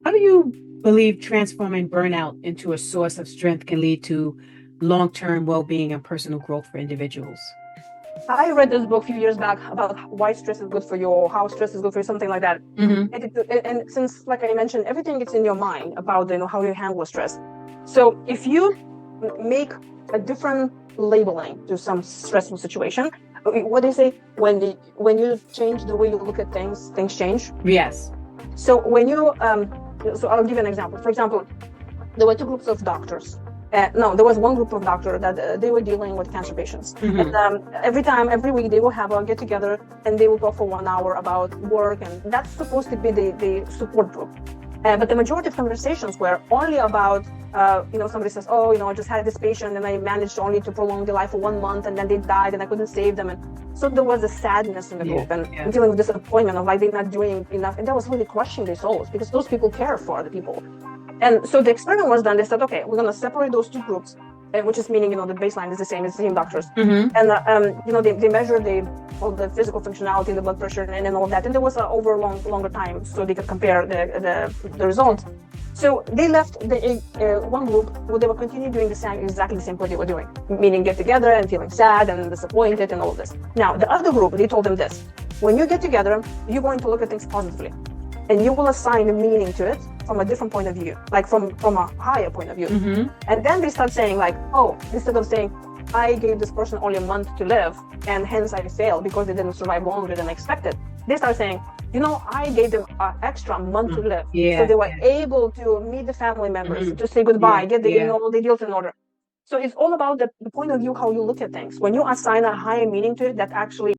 How do you believe transforming burnout into a source of strength can lead to long-term well-being and personal growth for individuals? I read this book a few years back about why stress is good for you or how stress is good for you, something like that. Hmm. And since, like I mentioned, everything is in your mind about how you handle stress. So if you make a different labeling to some stressful situation, what they say when you change the way you look at things, things change. Yes. So so I'll give you an example. For example, there were two groups of doctors. No, there was one group of doctors that they were dealing with cancer patients. And Hmm. every week, they will have a get together and they will talk for 1 hour about work. And that's supposed to be the support group. But the majority of conversations were only about, somebody says, oh, I just had this patient and I managed only to prolong their life for 1 month and then they died and I couldn't save them. And so there was a sadness in the group and Yeah. dealing with disappointment of like they're not doing enough. And that was really crushing their souls because those people care for other people. And so the experiment was done. They said, okay, we're going to separate those two groups, which is meaning, the baseline is the same, it's the same doctors. Hmm. And, they measured all the physical functionality, the blood pressure, and all that. And there was over a longer time so they could compare the results. So they left the one group where they were continuing doing exactly the same what they were doing, meaning get together and feeling sad and disappointed and all this. Now, the other group, they told them this: when you get together, you're going to look at things positively, and you will assign a meaning to it from a different point of view, like from a higher point of view. Hmm. And then they start saying like, oh, instead of saying, I gave this person only a month to live and hence I failed because they didn't survive longer than expected. They start saying, I gave them an extra month to live. Yeah. So they were able to meet the family members, to say goodbye, get all the deals in order. So it's all about the point of view, how you look at things. When you assign a higher meaning to it, that actually